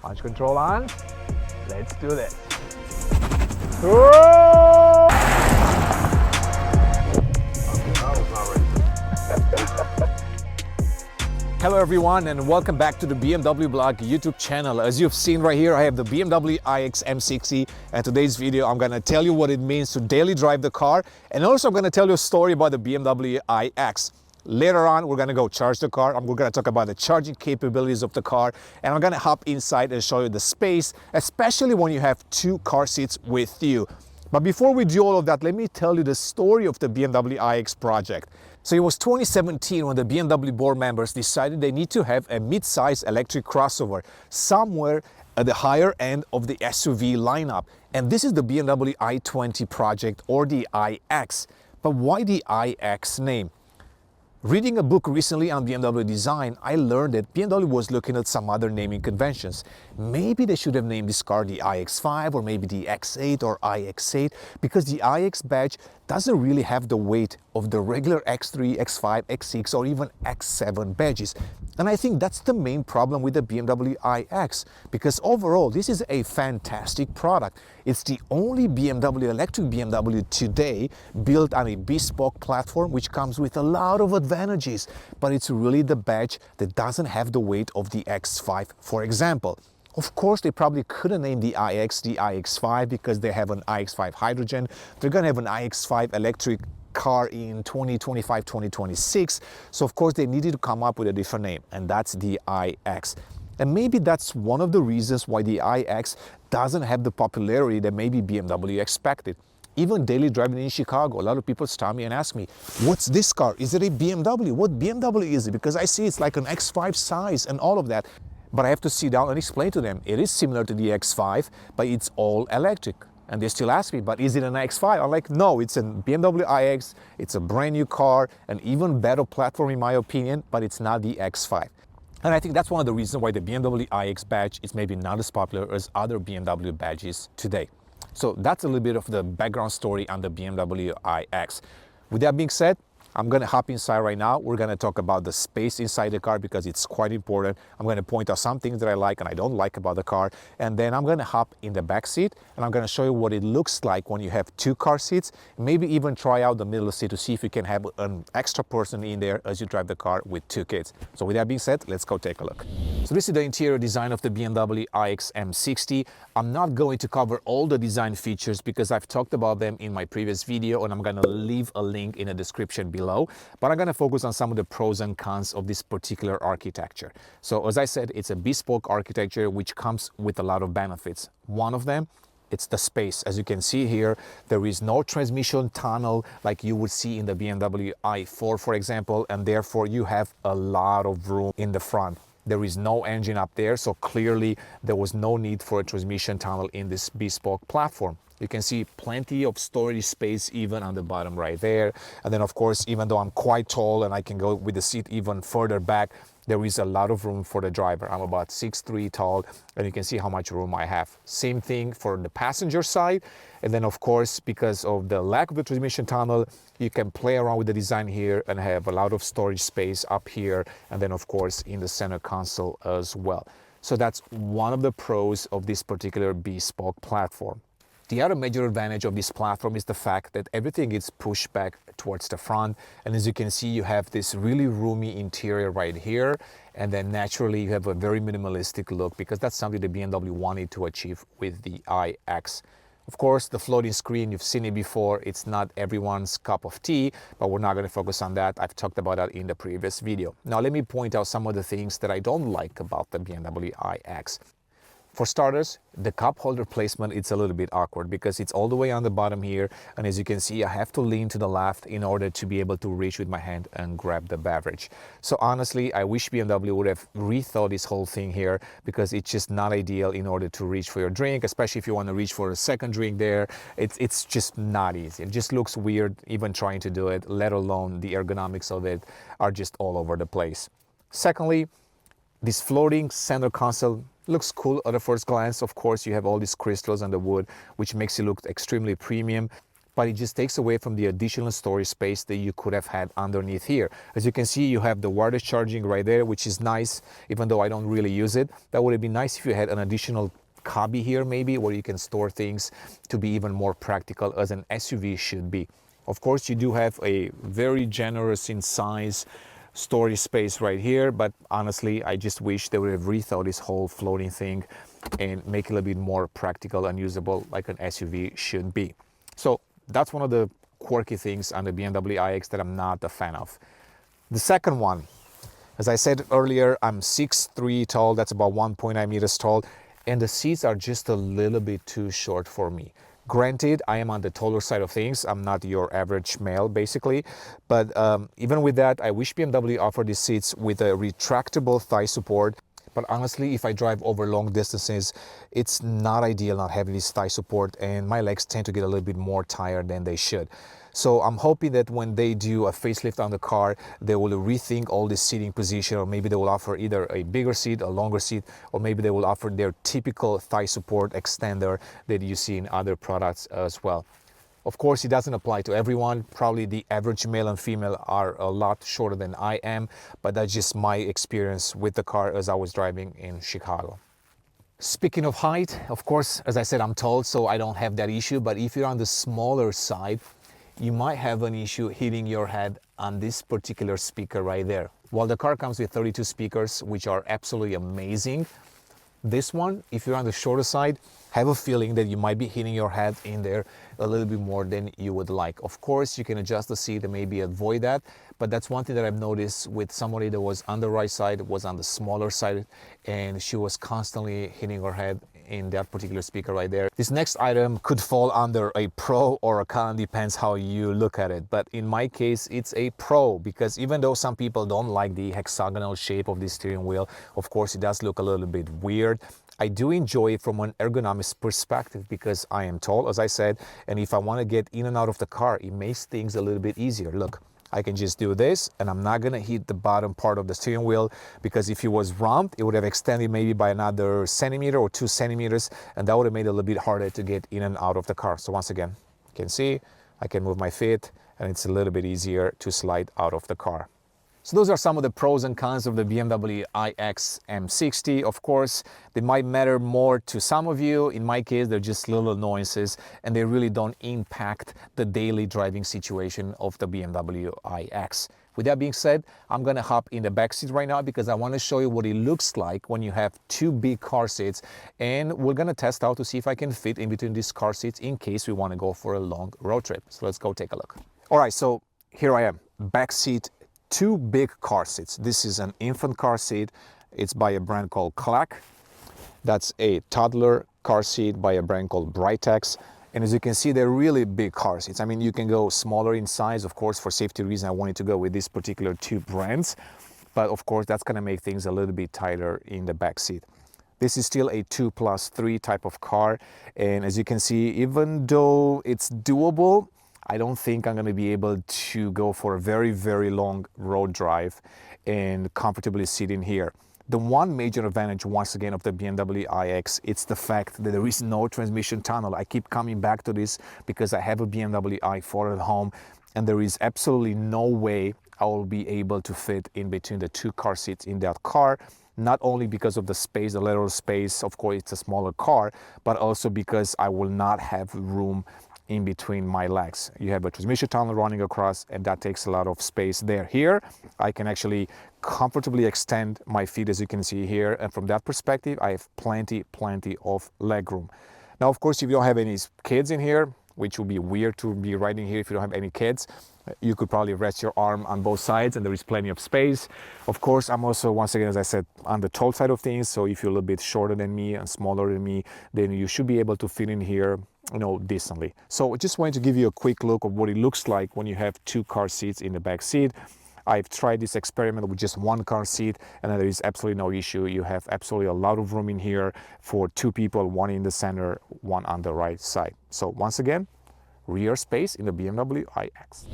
Launch control on. Let's do this. Whoa! Hello everyone and welcome back to the BMW Blog YouTube channel. As you've seen right here, I have the BMW iX M60, and today's video I'm going to tell you what it means to daily drive the car, and also I'm going to tell you a story about the BMW iX. Later on, we're going to go charge the car. We're going to talk about the charging capabilities of the car, and I'm going to hop inside and show you the space, especially when you have two car seats with you. But before we do all of that, let me tell you the story of the BMW iX project. So it was 2017 when the BMW board members decided they need to have a mid-size electric crossover somewhere at the higher end of the SUV lineup. And this is the BMW i20 project, or the iX. But why the iX name? Reading a book recently on BMW design, I learned that BMW was looking at some other naming conventions. Maybe they should have named this car the iX5 or maybe the X8 or iX8, because the iX badge doesn't really have the weight of the regular X3, X5, X6 or even X7 badges. And I think that's the main problem with the BMW iX, because overall this is a fantastic product. It's the only electric BMW today built on a bespoke platform, which comes with a lot of advantages, but it's really the badge that doesn't have the weight of the X5, for example. Of course, they probably couldn't name the iX the iX5 because they have an iX5 hydrogen. They're going to have an iX5 electric car in 2025, 2026. So of course they needed to come up with a different name, and that's the iX. And maybe that's one of the reasons why the iX doesn't have the popularity that maybe BMW expected. Even daily driving in Chicago, a lot of people stop me and ask me, what's this car? Is it a BMW? What BMW is it? Because I see it's like an X5 size and all of that. But I have to sit down and explain to them, it is similar to the X5, but it's all electric. And they still ask me, but is it an X5? I'm like, no, it's a BMW iX. It's a brand new car, an even better platform in my opinion, but it's not the X5. And I think that's one of the reasons why the BMW iX badge is maybe not as popular as other BMW badges today. So that's a little bit of the background story on the BMW iX. With that being said, I'm going to hop inside right now. We're going to talk about the space inside the car because it's quite important. I'm going to point out some things that I like and I don't like about the car. And then I'm going to hop in the back seat and I'm going to show you what it looks like when you have two car seats. Maybe even try out the middle seat to see if you can have an extra person in there as you drive the car with two kids. So with that being said, let's go take a look. So this is the interior design of the BMW iX M60. I'm not going to cover all the design features because I've talked about them in my previous video, and I'm going to leave a link in the description below. But I'm going to focus on some of the pros and cons of this particular architecture. So as I said, it's a bespoke architecture which comes with a lot of benefits. One of them, it's the space. As you can see here, there is no transmission tunnel like you would see in the BMW i4, for example, and therefore you have a lot of room in the front. There is no engine up there, so clearly there was no need for a transmission tunnel in this bespoke platform. You can see plenty of storage space even on the bottom right there. And then of course, even though I'm quite tall and I can go with the seat even further back, there is a lot of room for the driver. I'm about 6'3" tall, and you can see how much room I have. Same thing for the passenger side. And then of course, because of the lack of the transmission tunnel, you can play around with the design here and have a lot of storage space up here. And then of course, in the center console as well. So that's one of the pros of this particular bespoke platform. The other major advantage of this platform is the fact that everything is pushed back towards the front. And as you can see, you have this really roomy interior right here. And then naturally you have a very minimalistic look because that's something the BMW wanted to achieve with the iX. Of course, the floating screen, you've seen it before. It's not everyone's cup of tea, but we're not going to focus on that. I've talked about that in the previous video. Now, let me point out some of the things that I don't like about the BMW iX. For starters, the cup holder placement, it's a little bit awkward because it's all the way on the bottom here. And as you can see, I have to lean to the left in order to be able to reach with my hand and grab the beverage. So honestly, I wish BMW would have rethought this whole thing here because it's just not ideal in order to reach for your drink, especially if you want to reach for a second drink there. It's just not easy. It just looks weird even trying to do it, let alone the ergonomics of it are just all over the place. Secondly, this floating center console looks cool at a first glance. Of course, you have all these crystals on the wood, which makes it look extremely premium. but it just takes away from the additional storage space that you could have had underneath here. As you can see, you have the wireless charging right there, which is nice, even though I don't really use it. That would have been nice if you had an additional cubby here maybe, where you can store things to be even more practical as an SUV should be. Of course, you do have a very generous in size storage space right here, but honestly, I just wish they would have rethought this whole floating thing and make it a little bit more practical and usable like an SUV should be. So that's one of the quirky things on the BMW iX that I'm not a fan of. The second one, as I said earlier, I'm 6'3" tall, that's about 1.9 meters tall, and the seats are just a little bit too short for me. Granted, I am on the taller side of things. I'm not your average male, basically. But even with that, I wish BMW offered these seats with a retractable thigh support. But honestly, if I drive over long distances, it's not ideal not having this thigh support, and my legs tend to get a little bit more tired than they should. So I'm hoping that when they do a facelift on the car, they will rethink all this seating position, or maybe they will offer either a bigger seat, a longer seat, or maybe they will offer their typical thigh support extender that you see in other products as well. Of course, it doesn't apply to everyone. Probably the average male and female are a lot shorter than I am, but that's just my experience with the car as I was driving in Chicago. Speaking of height, of course, as I said, I'm tall, so I don't have that issue, but if you're on the smaller side, you might have an issue hitting your head on this particular speaker right there. While the car comes with 32 speakers, which are absolutely amazing, this one, if you're on the shorter side, have a feeling that you might be hitting your head in there a little bit more than you would like. Of course, you can adjust the seat and maybe avoid that, but that's one thing that I've noticed with somebody that was on the right side, was on the smaller side, and she was constantly hitting her head in that particular speaker right there. This next item could fall under a pro or a con, depends how you look at it. But in my case, it's a pro, because even though some people don't like the hexagonal shape of the steering wheel, of course it does look a little bit weird. I do enjoy it from an ergonomics perspective because I am tall, as I said, and if I want to get in and out of the car, it makes things a little bit easier. Look, I can just do this, and I'm not gonna hit the bottom part of the steering wheel, because if it was round, it would have extended maybe by another centimeter or 2 centimeters, and that would have made it a little bit harder to get in and out of the car. So once again, you can see, I can move my feet, and it's a little bit easier to slide out of the car. So those are some of the pros and cons of the BMW iX M60. Of course, they might matter more to some of you. In my case, they're just little annoyances, and they really don't impact the daily driving situation of the BMW iX. With that being said, I'm gonna hop in the back seat right now because I wanna show you what it looks like when you have two big car seats, and we're gonna test out to see if I can fit in between these car seats in case we wanna go for a long road trip. So let's go take a look. All right, so here I am, back seat. Two big car seats. This is an infant car seat. It's by a brand called Clack. That's a toddler car seat by a brand called Britex. And as you can see, they're really big car seats. I mean, you can go smaller in size. Of course, for safety reasons, I wanted to go with these particular two brands. But of course, that's gonna make things a little bit tighter in the back seat. This is still a 2+3 type of car. And as you can see, even though it's doable, I don't think I'm gonna be able to go for a very, very long road drive and comfortably sit in here. The one major advantage, once again, of the BMW iX, it's the fact that there is no transmission tunnel. I keep coming back to this because I have a BMW i4 at home, and there is absolutely no way I will be able to fit in between the two car seats in that car. Not only because of the space, the lateral space, of course it's a smaller car, but also because I will not have room in between my legs. You have a transmission tunnel running across, and that takes a lot of space there. Here, I can actually comfortably extend my feet, as you can see here, and from that perspective, I have plenty of leg room. Now, of course, if you don't have any kids in here, which would be weird to be riding here if you don't have any kids, you could probably rest your arm on both sides and there is plenty of space. Of course, I'm also, once again, as I said, on the tall side of things, so if you're a little bit shorter than me and smaller than me, then you should be able to fit in here, you know, decently. So I just wanted to give you a quick look of what it looks like when you have two car seats in the back seat. I've tried this experiment with just one car seat, and there is absolutely no issue. You have absolutely a lot of room in here for two people, one in the center, one on the right side. So once again, rear space in the BMW iX.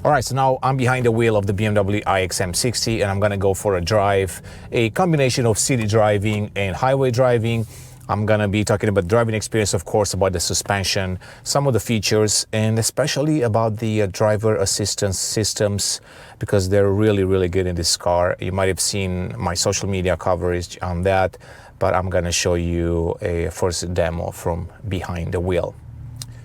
All right, so now I'm behind the wheel of the BMW iX M60, and I'm gonna go for a drive, a combination of city driving and highway driving. I'm gonna be talking about driving experience, of course, about the suspension, some of the features, and especially about the driver assistance systems, because they're really, really good in this car. You might have seen my social media coverage on that, but I'm gonna show you a first demo from behind the wheel.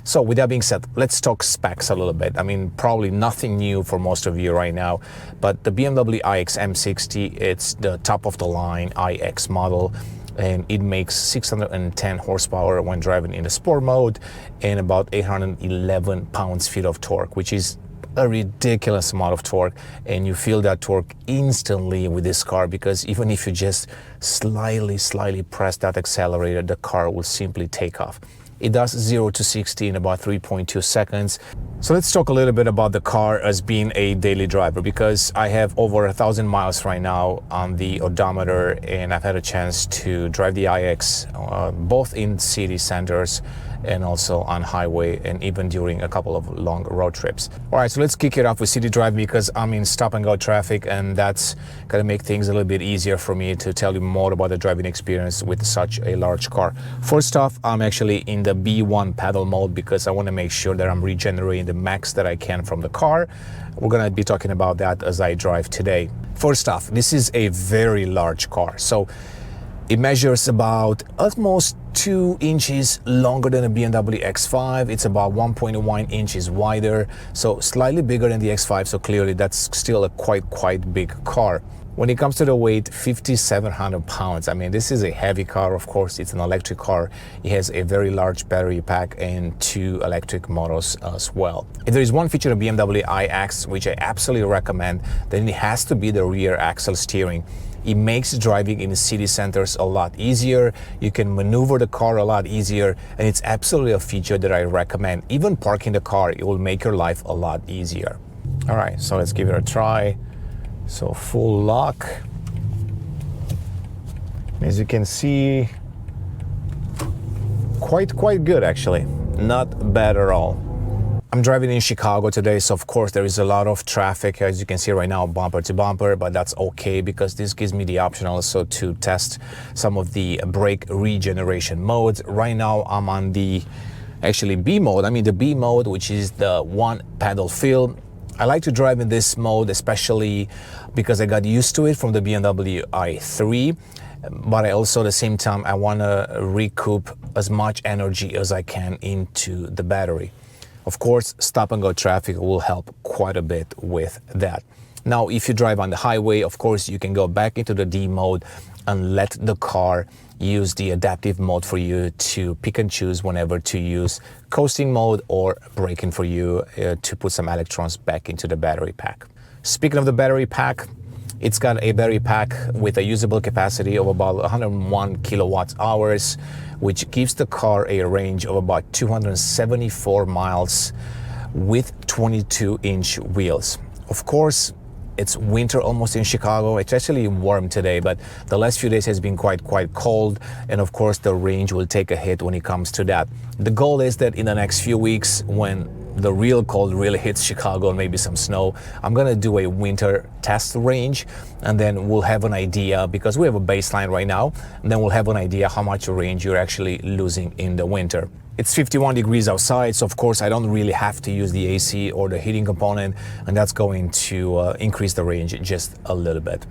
So with that being said, let's talk specs a little bit. I mean, probably nothing new for most of you right now, but the BMW iX M60, it's the top of the line iX model, and it makes 610 horsepower when driving in the sport mode and about 811 pounds-feet of torque, which is a ridiculous amount of torque, and you feel that torque instantly with this car, because even if you just slightly press that accelerator, the car will simply take off. It does 0 to 60 in about 3.2 seconds. So let's talk a little bit about the car as being a daily driver, because I have over 1,000 miles right now on the odometer, and I've had a chance to drive the iX both in city centers and also on highway, and even during a couple of long road trips. All right, so let's kick it off with city driving, because I'm in stop and go traffic, and that's gonna make things a little bit easier for me to tell you more about the driving experience with such a large car. First off, I'm actually in the B1 pedal mode, because I wanna make sure that I'm regenerating the max that I can from the car. We're gonna be talking about that as I drive today. First off, this is a very large car. So it measures about almost 2 inches longer than a BMW X5. It's about 1.1 inches wider, so slightly bigger than the X5, so clearly that's still a quite big car. When it comes to the weight, 5,700 pounds. I mean, this is a heavy car. Of course, it's an electric car. It has a very large battery pack and 2 electric motors as well. If there is one feature of BMW iX which I absolutely recommend, then it has to be the rear axle steering. It makes driving in the city centers a lot easier. You can maneuver the car a lot easier, and it's absolutely a feature that I recommend. Even parking the car, it will make your life a lot easier. All right, so let's give it a try. So full lock. As you can see, quite good actually. Not bad at all. I'm driving in Chicago today, so of course there is a lot of traffic, as you can see right now, bumper to bumper, but that's okay, because this gives me the option also to test some of the brake regeneration modes. Right now I'm on the actually B mode. I mean the B mode, which is the one pedal feel. I like to drive in this mode, especially because I got used to it from the BMW i3, but I also at the same time I want to recoup as much energy as I can into the battery. Of course, stop and go traffic will help quite a bit with that. Now, if you drive on the highway, of course, you can go back into the D mode and let the car use the adaptive mode for you to pick and choose whenever to use coasting mode or braking for you to put some electrons back into the battery pack. Speaking of the battery pack, it's got a battery pack with a usable capacity of about 101 kilowatt hours, which gives the car a range of about 274 miles with 22-inch wheels. Of course, it's winter almost in Chicago. It's actually warm today, but the last few days has been quite cold, and of course the range will take a hit when it comes to that. The goal is that in the next few weeks, when the real cold really hits Chicago and maybe some snow, I'm gonna do a winter test range, and then we'll have an idea, because we have a baseline right now, and then we'll have an idea how much range you're actually losing in the winter. It's 51 degrees outside, so of course I don't really have to use the AC or the heating component, and that's going to increase the range just a little bit.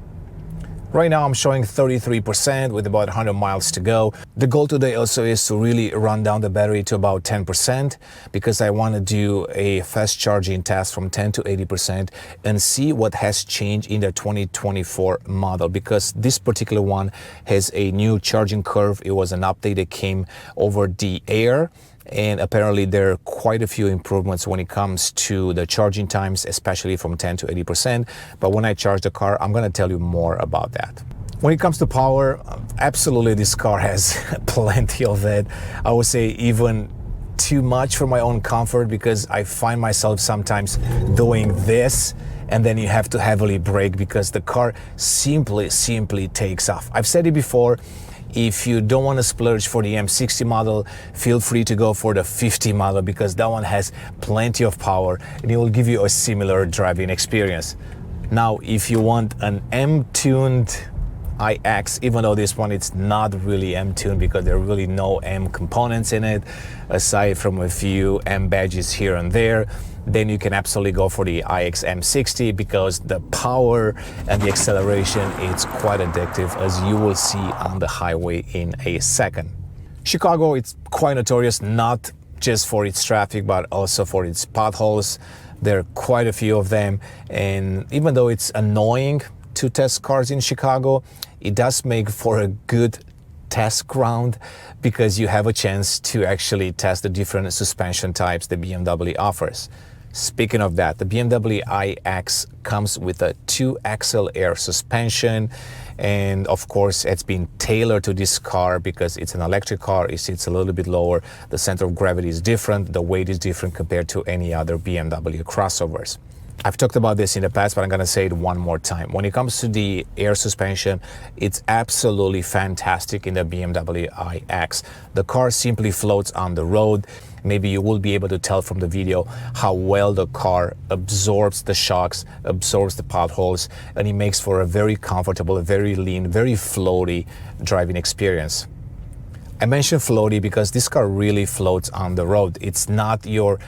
Right now I'm showing 33% with about 100 miles to go. The goal today also is to really run down the battery to about 10%, because I want to do a fast charging test from 10 to 80% and see what has changed in the 2024 model, because this particular one has a new charging curve. It was an update that came over the air, and apparently there are quite a few improvements when it comes to the charging times, especially from 10 to 80%. But when I charge the car, I'm going to tell you more about that. When it comes to power, absolutely this car has plenty of it. I would say even too much for my own comfort, because I find myself sometimes doing this and then you have to heavily brake because the car simply takes off. I've said it before. If you don't want to splurge for the M60 model, feel free to go for the 50 model, because that one has plenty of power and it will give you a similar driving experience. Now, if you want an M-tuned iX, even though this one it's not really M-tuned because there are really no M components in it, aside from a few M badges here and there. Then you can absolutely go for the iX M60 because the power and the acceleration, it's quite addictive, as you will see on the highway in a second. Chicago, it's quite notorious not just for its traffic, but also for its potholes. There are quite a few of them, and even though it's annoying to test cars in Chicago, it does make for a good test ground because you have a chance to actually test the different suspension types the BMW offers. Speaking of that, the BMW iX comes with a 2-axle air suspension, and of course it's been tailored to this car because it's an electric car. It sits a little bit lower, the center of gravity is different, the weight is different compared to any other BMW crossovers. I've talked about this in the past, but I'm gonna say it one more time. When it comes to the air suspension, it's absolutely fantastic in the BMW iX. The car simply floats on the road. Maybe you will be able to tell from the video how well the car absorbs the shocks, absorbs the potholes, and it makes for a very comfortable, very lean, very floaty driving experience. I mentioned floaty because this car really floats on the road. It's not your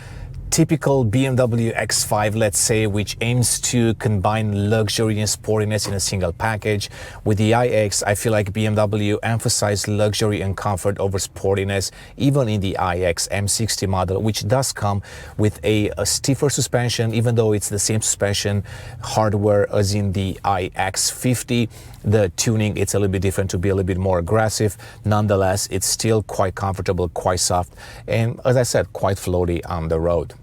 typical BMW X5, let's say, which aims to combine luxury and sportiness in a single package. With the iX, I feel like BMW emphasized luxury and comfort over sportiness, even in the iX M60 model, which does come with a stiffer suspension, even though it's the same suspension hardware as in the iX50. The tuning, it's a little bit different to be a little bit more aggressive. Nonetheless, it's still quite comfortable, quite soft, and as I said, quite floaty on the road.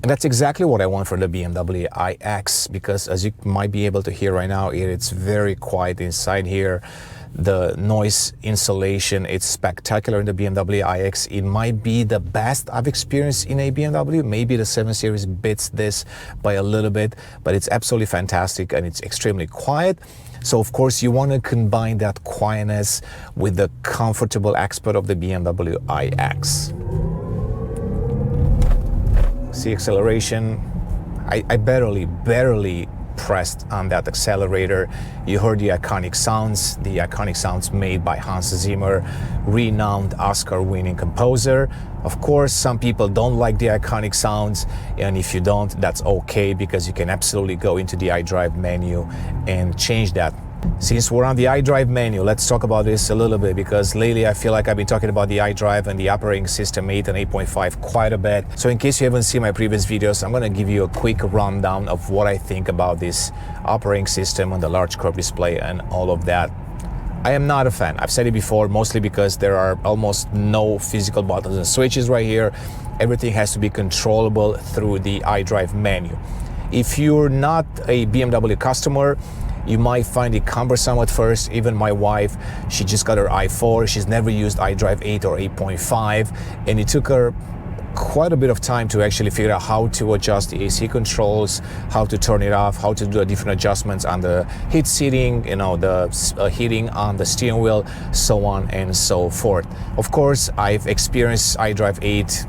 And that's exactly what I want for the BMW iX, because as you might be able to hear right now, it's very quiet inside here. The noise insulation, it's spectacular in the BMW iX. It might be the best I've experienced in a BMW. Maybe the 7 Series beats this by a little bit, but it's absolutely fantastic and it's extremely quiet. So of course you want to combine that quietness with the comfortable aspect of the BMW iX. See acceleration, I barely pressed on that accelerator. You heard the iconic sounds made by Hans Zimmer, renowned Oscar-winning composer. Of course, some people don't like the iconic sounds, and if you don't, that's okay, because you can absolutely go into the iDrive menu and change that. Since we're on the iDrive menu, let's talk about this a little bit, because lately I feel like I've been talking about the iDrive and the operating system 8 and 8.5 quite a bit. So in case you haven't seen my previous videos, I'm going to give you a quick rundown of what I think about this operating system and the large curved display and all of that. I am not a fan. I've said it before, mostly because there are almost no physical buttons and switches right here. Everything has to be controllable through the iDrive menu. If you're not a BMW customer, you might find it cumbersome at first. Even my wife, she just got her i4. She's never used iDrive 8 or 8.5, and it took her quite a bit of time to actually figure out how to adjust the AC controls, how to turn it off, how to do the different adjustments on the heat seating, you know, the heating on the steering wheel, so on and so forth. Of course, I've experienced iDrive 8,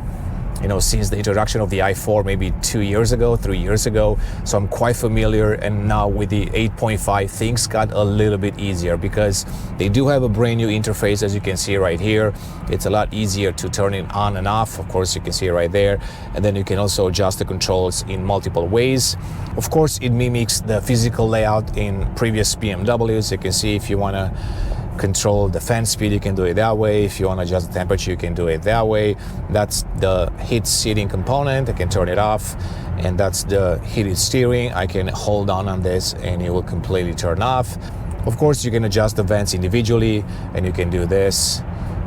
you know, since the introduction of the i4 maybe 3 years ago, so I'm quite familiar. And now with the 8.5, things got a little bit easier because they do have a brand new interface, as you can see right here. It's a lot easier to turn it on and off. Of course, you can see it right there, and then you can also adjust the controls in multiple ways. Of course, it mimics the physical layout in previous BMWs. You can see if you want to control the fan speed, you can do it that way. If you want to adjust the temperature, you can do it that way. That's the heat seating component. I can turn it off, and that's the heated steering. I can hold on this and it will completely turn off. Of course, you can adjust the vents individually, and you can do this,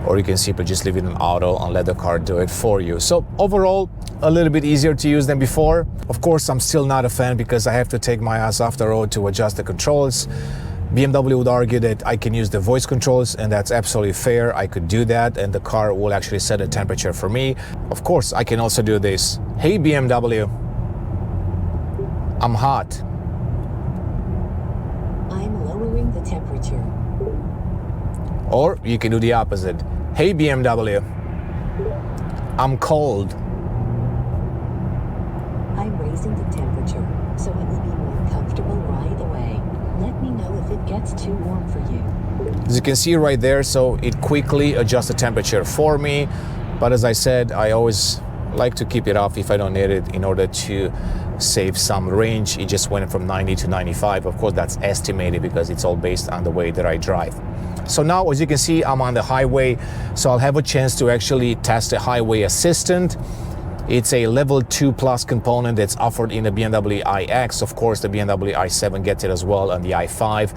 or you can simply just leave it in auto and let the car do it for you. So overall, a little bit easier to use than before. Of course, I'm still not a fan because I have to take my ass off the road to adjust the controls. BMW would argue that I can use the voice controls, and that's absolutely fair. I could do that, and the car will actually set a temperature for me. Of course, I can also do this. Hey BMW, I'm hot. I'm lowering the temperature. Or you can do the opposite. Hey BMW, I'm cold. I'm raising the temperature, so it will be more comfortable right away. Let me know if it gets too warm for you. As you can see right there, so it quickly adjusts the temperature for me. But as I said, I always like to keep it off if I don't need it in order to save some range. It just went from 90 to 95. Of course, that's estimated because it's all based on the way that I drive. So now, as you can see, I'm on the highway, so I'll have a chance to actually test the highway assistant. It's a level 2+ component that's offered in the BMW iX. Of course, the BMW i7 gets it as well, and the i5.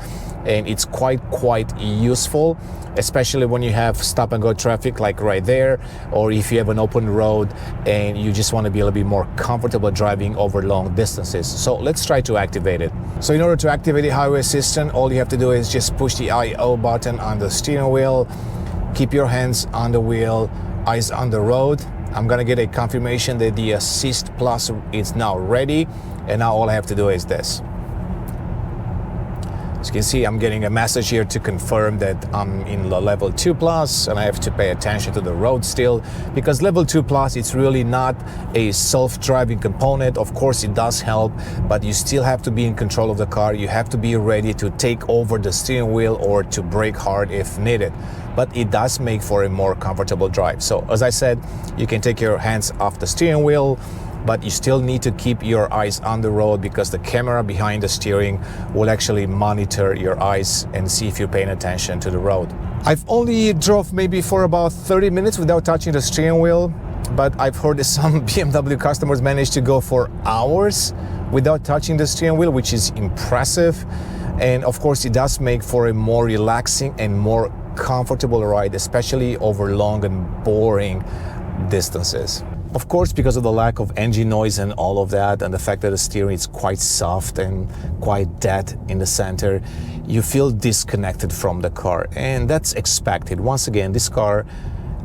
And it's quite useful, especially when you have stop and go traffic like right there, or if you have an open road and you just want to be a little bit more comfortable driving over long distances. So let's try to activate it. So in order to activate the highway assistant, all you have to do is just push the IO button on the steering wheel, keep your hands on the wheel, eyes on the road. I'm gonna get a confirmation that the Assist Plus is now ready, and now all I have to do is this. As you can see, I'm getting a message here to confirm that I'm in the level 2+, and I have to pay attention to the road still, because level 2+, it's really not a self-driving component. Of course, it does help, but you still have to be in control of the car. You have to be ready to take over the steering wheel or to brake hard if needed. But it does make for a more comfortable drive. So as I said, you can take your hands off the steering wheel, but you still need to keep your eyes on the road because the camera behind the steering will actually monitor your eyes and see if you're paying attention to the road. I've only drove maybe for about 30 minutes without touching the steering wheel, but I've heard that some BMW customers managed to go for hours without touching the steering wheel, which is impressive. And of course, it does make for a more relaxing and more comfortable ride, especially over long and boring distances. Of course, because of the lack of engine noise and all of that, and the fact that the steering is quite soft and quite dead in the center, you feel disconnected from the car, and that's expected. Once again, this car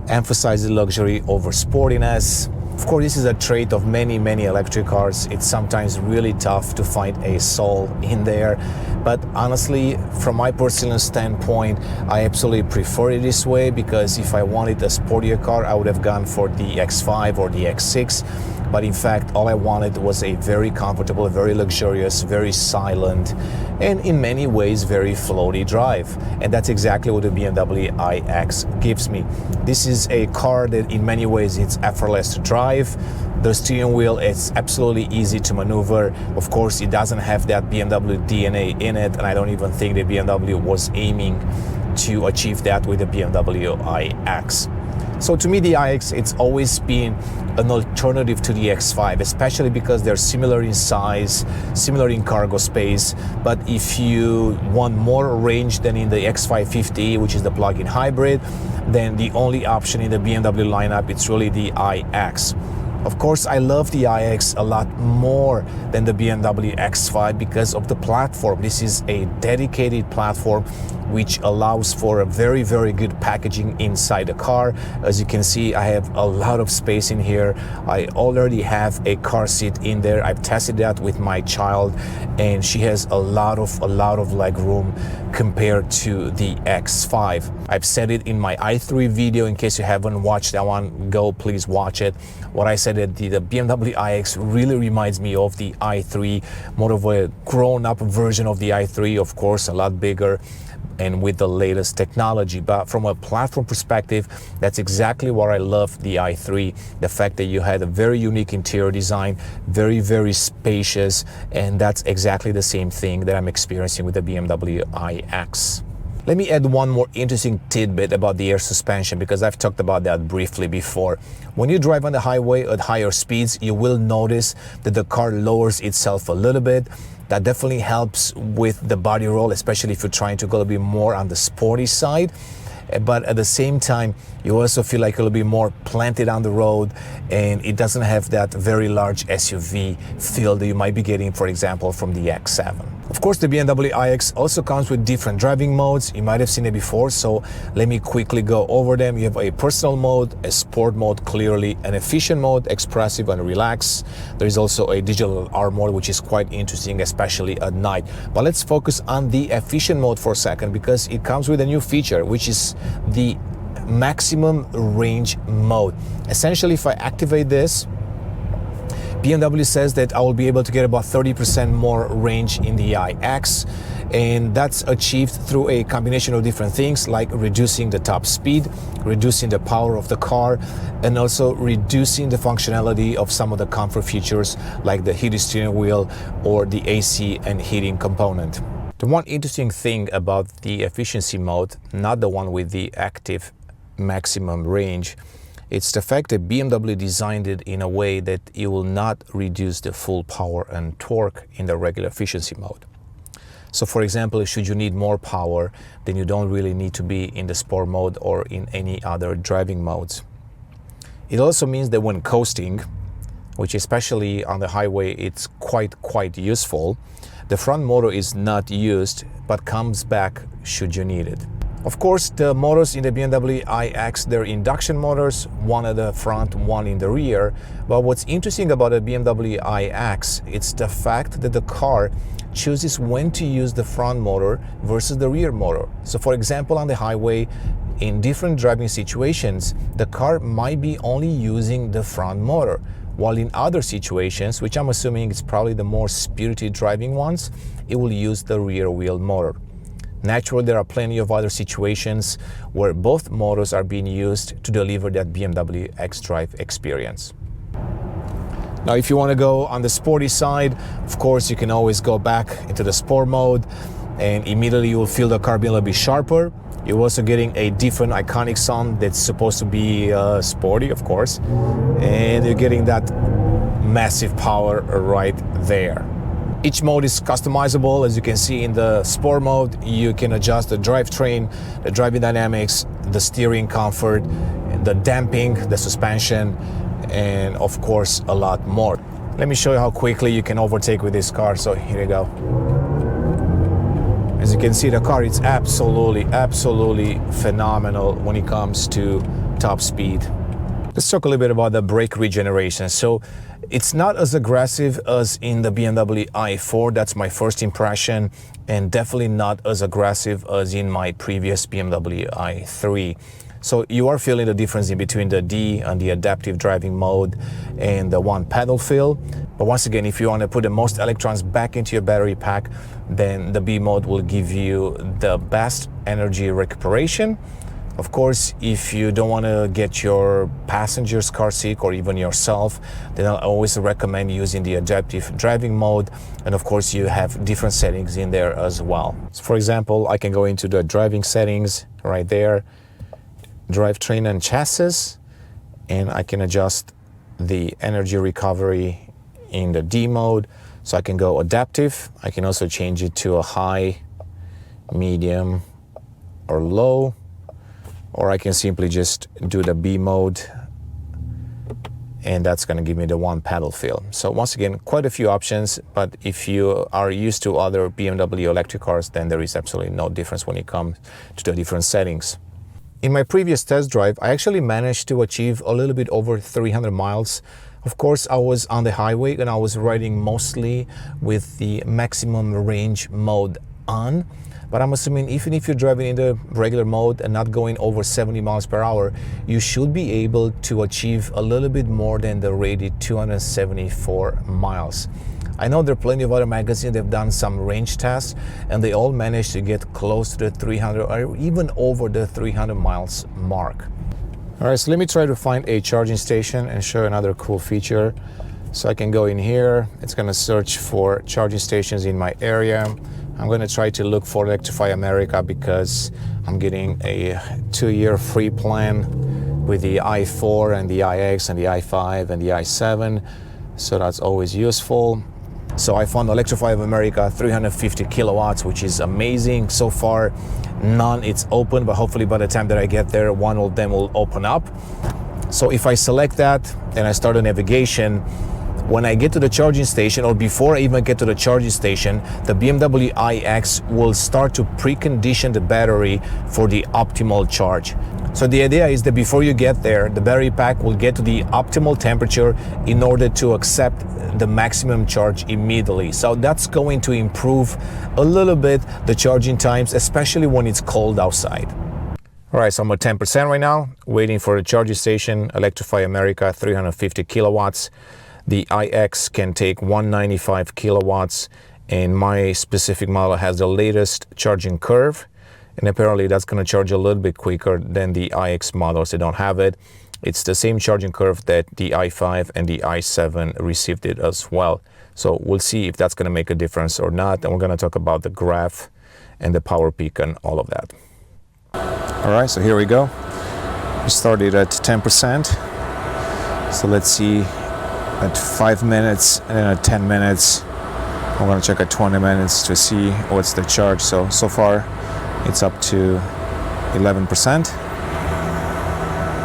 emphasizes luxury over sportiness. Of course, this is a trait of many electric cars. It's sometimes really tough to find a soul in there. But honestly, from my personal standpoint, I absolutely prefer it this way, because if I wanted a sportier car, I would have gone for the X5 or the X6. But in fact, all I wanted was a very comfortable, very luxurious, very silent, and in many ways, very floaty drive. And that's exactly what the BMW iX gives me. This is a car that in many ways it's effortless to drive. The steering wheel is absolutely easy to maneuver. Of course, it doesn't have that BMW DNA in it, and I don't even think the BMW was aiming to achieve that with the BMW iX. So to me, the iX, it's always been an alternative to the X5, especially because they're similar in size, similar in cargo space. But if you want more range than in the X550, which is the plug-in hybrid, then the only option in the BMW lineup, it's really the iX. Of course, I love the iX a lot more than the BMW X5 because of the platform. This is a dedicated platform which allows for a very good packaging inside the car. As you can see, I have a lot of space in here. I already have a car seat in there. I've tested that with my child, and she has a lot of leg room compared to the X5. I've said it in my i3 video. In case you haven't watched that one, go please watch it. What I said that the BMW iX really reminds me of the i3, more of a grown-up version of the i3, of course, a lot bigger and with the latest technology. But from a platform perspective, that's exactly what I love the i3, the fact that you had a very unique interior design, very spacious, and that's exactly the same thing that I'm experiencing with the BMW iX. Let me add one more interesting tidbit about the air suspension, because I've talked about that briefly before. When you drive on the highway at higher speeds, you will notice that the car lowers itself a little bit. That definitely helps with the body roll, especially if you're trying to go a little bit more on the sporty side. But at the same time, you also feel like a little bit more planted on the road, and it doesn't have that very large SUV feel that you might be getting, for example, from the X7. Of course, the BMW iX also comes with different driving modes. You might have seen it before, so let me quickly go over them. You have a personal mode, a sport mode, clearly, an efficient mode, expressive and relaxed. There is also a digital R mode, which is quite interesting, especially at night. But let's focus on the efficient mode for a second, because it comes with a new feature, which is the maximum range mode. Essentially, if I activate this, BMW says that I will be able to get about 30% more range in the iX, and that's achieved through a combination of different things like reducing the top speed, reducing the power of the car, and also reducing the functionality of some of the comfort features like the heated steering wheel or the AC and heating component. The one interesting thing about the efficiency mode, not the one with the active maximum range, it's the fact that BMW designed it in a way that it will not reduce the full power and torque in the regular efficiency mode. So for example, should you need more power, then you don't really need to be in the sport mode or in any other driving modes. It also means that when coasting, which especially on the highway, it's quite useful, the front motor is not used, but comes back should you need it. Of course, the motors in the BMW iX, they're induction motors, one at the front, one in the rear. But what's interesting about the BMW iX, it's the fact that the car chooses when to use the front motor versus the rear motor. So for example, on the highway, in different driving situations, the car might be only using the front motor, while in other situations, which I'm assuming is probably the more spirited driving ones, it will use the rear wheel motor. Naturally, there are plenty of other situations where both motors are being used to deliver that BMW xDrive experience. Now, if you want to go on the sporty side, of course, you can always go back into the sport mode and immediately you will feel the car being a little bit sharper. You're also getting a different iconic sound that's supposed to be sporty, of course, and you're getting that massive power right there. Each mode is customizable. As you can see in the sport mode, you can adjust the drivetrain, the driving dynamics, the steering comfort, the damping, the suspension, and of course a lot more. Let me show you how quickly you can overtake with this car. So here you go. As you can see, the car is absolutely phenomenal when it comes to top speed. Let's talk a little bit about the brake regeneration. So it's not as aggressive as in the BMW i4, that's my first impression, and definitely not as aggressive as in my previous BMW i3. So you are feeling the difference in between the D and the adaptive driving mode and the one pedal feel. But once again, if you want to put the most electrons back into your battery pack, then the B mode will give you the best energy recuperation. Of course, if you don't want to get your passengers car sick or even yourself, then I'll always recommend using the adaptive driving mode. And of course, you have different settings in there as well. So for example, I can go into the driving settings right there, drivetrain and chassis, and I can adjust the energy recovery in the D mode. So I can go adaptive. I can also change it to a high, medium, or low. Or I can simply just do the B mode, and that's going to give me the one pedal feel. So once again, quite a few options, but if you are used to other BMW electric cars, then there is absolutely no difference when it comes to the different settings. In my previous test drive, I actually managed to achieve a little bit over 300 miles. Of course, I was on the highway and I was riding mostly with the maximum range mode on. But I'm assuming even if you're driving in the regular mode and not going over 70 miles per hour, you should be able to achieve a little bit more than the rated 274 miles. I know there are plenty of other magazines that have done some range tests and they all managed to get close to the 300 or even over the 300 miles mark. All right, so let me try to find a charging station and show you another cool feature. So I can go in here, it's gonna search for charging stations in my area. I'm going to try to look for Electrify America because I'm getting a 2-year free plan with the i4 and the iX and the i5 and the i7. So that's always useful. So I found Electrify America 350 kilowatts, which is amazing. So far, none it's open, but hopefully by the time that I get there, one of them will open up. So if I select that and I start the navigation, when I get to the charging station, or before I even get to the charging station, the BMW iX will start to precondition the battery for the optimal charge. So the idea is that before you get there, the battery pack will get to the optimal temperature in order to accept the maximum charge immediately. So that's going to improve a little bit the charging times, especially when it's cold outside. All right, so I'm at 10% right now, waiting for the charging station, Electrify America, 350 kilowatts. The iX can take 195 kilowatts, and my specific model has the latest charging curve, and apparently that's going to charge a little bit quicker than the iX models that don't have it. It's the same charging curve that the i5 and the i7 received it as well. So we'll see if that's going to make a difference or not, and we're going to talk about the graph and the power peak and all of that. All right, so here we go. We started at 10%. So let's see at 5 minutes and then at 10 minutes. I'm going to check at 20 minutes to see what's the charge. So far it's up to 11%.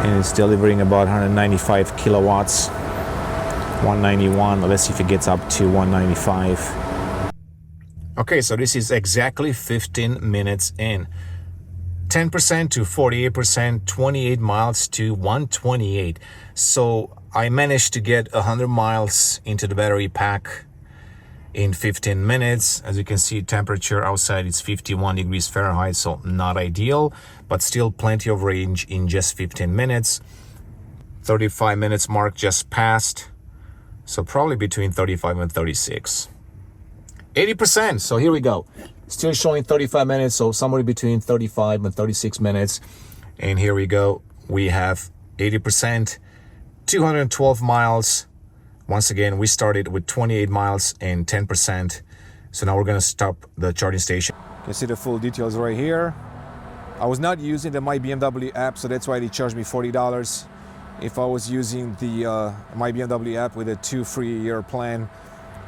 And it's delivering about 195 kilowatts, 191. Let's see if it gets up to 195. Okay, so this is exactly 15 minutes in. 10% to 48%, 28 miles to 128. So I managed to get 100 miles into the battery pack in 15 minutes. As you can see, temperature outside is 51 degrees Fahrenheit, so not ideal, but still plenty of range in just 15 minutes. 35 minutes mark just passed, so probably between 35 and 36. 80%, so here we go. Still showing 35 minutes, so somewhere between 35 and 36 minutes. And here we go. We have 80%, 212 miles. Once again, we started with 28 miles and 10%. So now we're going to stop the charging station. You can see the full details right here. I was not using the My BMW app, so that's why they charged me $40. If I was using the My BMW app with a 2 free year plan,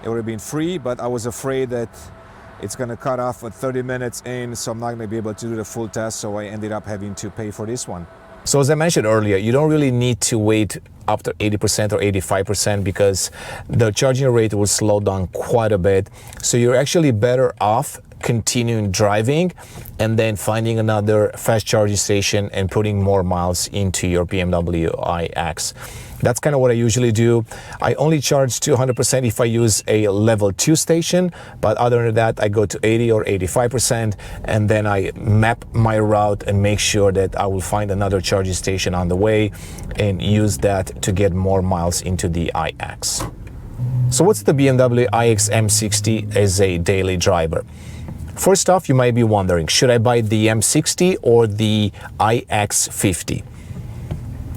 it would have been free, but I was afraid that it's going to cut off at 30 minutes in, so I'm not going to be able to do the full test, so I ended up having to pay for this one. So as I mentioned earlier, you don't really need to wait up to 80% or 85% because the charging rate will slow down quite a bit. So you're actually better off continuing driving and then finding another fast charging station and putting more miles into your BMW iX. That's kind of what I usually do. I only charge to 100% if I use a level 2 station, but other than that, I go to 80 or 85%, and then I map my route and make sure that I will find another charging station on the way and use that to get more miles into the iX. So what's the BMW iX M60 as a daily driver? First off, you might be wondering, should I buy the M60 or the iX50?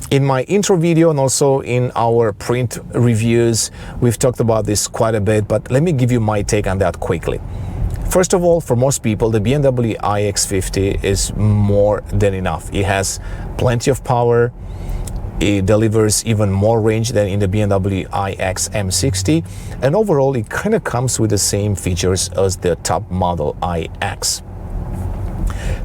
In my intro video and also in our print reviews, we've talked about this quite a bit, but let me give you my take on that quickly. First of all, for most people, the BMW iX50 is more than enough. It has plenty of power. It delivers even more range than in the BMW iX M60, and overall it kind of comes with the same features as the top model iX.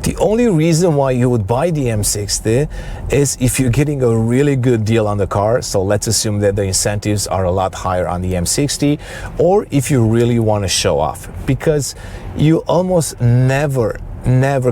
The only reason why you would buy the M60 is if you're getting a really good deal on the car. So let's assume that the incentives are a lot higher on the M60, or if you really want to show off, because you almost never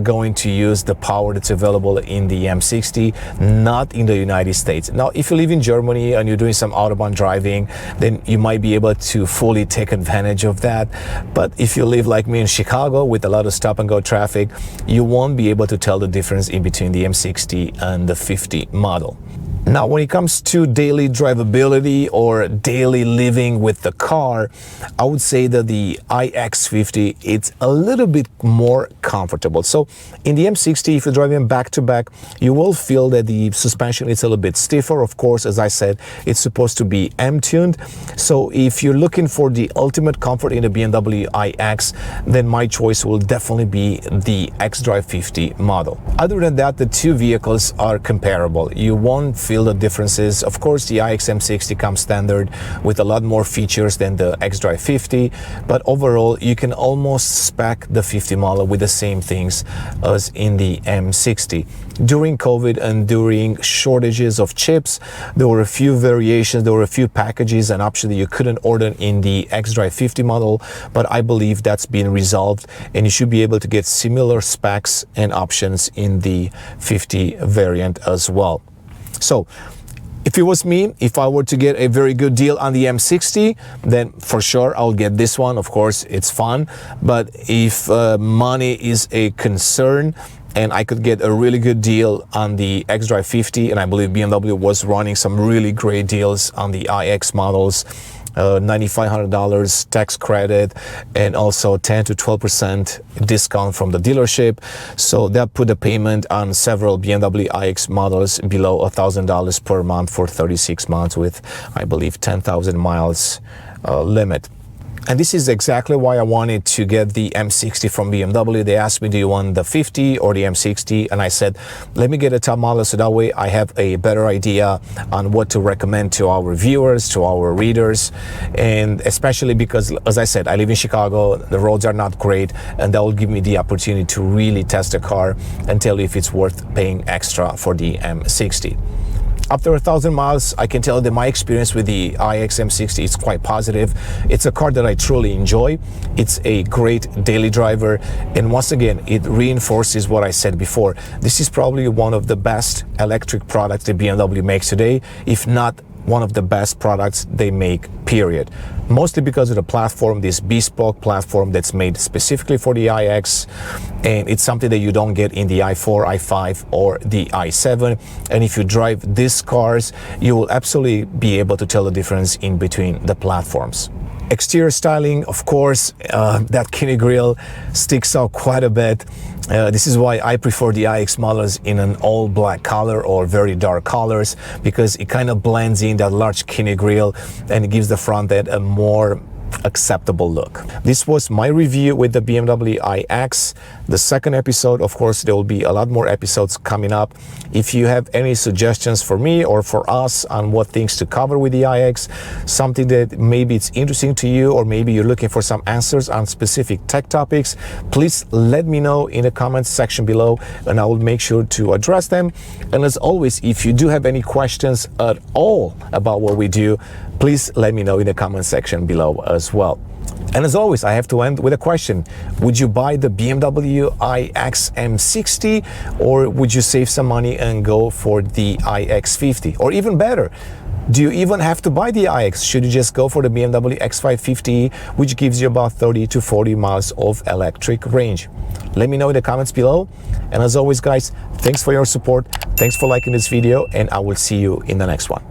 going to use the power that's available in the M60, not in the United States. Now, if you live in Germany and you're doing some Autobahn driving, then you might be able to fully take advantage of that. But if you live like me in Chicago with a lot of stop and go traffic, you won't be able to tell the difference in between the M60 and the 50 model. Now, when it comes to daily drivability or daily living with the car, I would say that the iX50, it's a little bit more comfortable. So in the M60, if you're driving back to back, you will feel that the suspension is a little bit stiffer. Of course, as I said, it's supposed to be M-tuned. So if you're looking for the ultimate comfort in the BMW iX, then my choice will definitely be the xDrive 50 model. Other than that, the two vehicles are comparable. You won't feel the differences. Of course, the iX M60 comes standard with a lot more features than the xDrive 50, but overall you can almost spec the 50 model with the same things as in the M60. During COVID and during shortages of chips, there were a few variations, there were a few packages and options that you couldn't order in the xDrive 50 model, but I believe that's been resolved and you should be able to get similar specs and options in the 50 variant as well. So if it was me, if I were to get a very good deal on the M60, then for sure I'll get this one. Of course, it's fun, but if money is a concern, and I could get a really good deal on the xDrive 50, and I believe BMW was running some really great deals on the iX models. $9,500 tax credit and also 10 to 12% discount from the dealership. So that put the payment on several BMW iX models below $1,000 per month for 36 months with, I believe, 10,000 miles limit. And this is exactly why I wanted to get the M60 from BMW. They asked me, do you want the 50 or the M60? And I said, let me get a top model so that way I have a better idea on what to recommend to our viewers, to our readers. And especially because, as I said, I live in Chicago, the roads are not great, and that will give me the opportunity to really test the car and tell you if it's worth paying extra for the M60. After 1,000 miles, I can tell you that my experience with the iX M60 is quite positive. It's a car that I truly enjoy. It's a great daily driver. And once again, it reinforces what I said before. This is probably one of the best electric products that BMW makes today, if not one of the best products they make, period. Mostly because of the platform, this bespoke platform that's made specifically for the iX, and it's something that you don't get in the i4, i5 or the i7. And if you drive these cars, you will absolutely be able to tell the difference in between the platforms. Exterior styling, of course, that kidney grille sticks out quite a bit. This is why I prefer the iX models in an all black color or very dark colors, because it kind of blends in that large kidney grille and it gives the front end a more acceptable look. This was my review with the BMW iX. The second episode, of course, there will be a lot more episodes coming up. If you have any suggestions for me or for us on what things to cover with the iX, something that maybe it's interesting to you, or maybe you're looking for some answers on specific tech topics, please let me know in the comments section below and I will make sure to address them. And as always, if you do have any questions at all about what we do, please let me know in the comment section below as well. And as always, I have to end with a question. Would you buy the BMW iX M60, or would you save some money and go for the iX50? Or even better, do you even have to buy the iX? Should you just go for the BMW X550, which gives you about 30 to 40 miles of electric range? Let me know in the comments below. And as always, guys, thanks for your support. Thanks for liking this video, and I will see you in the next one.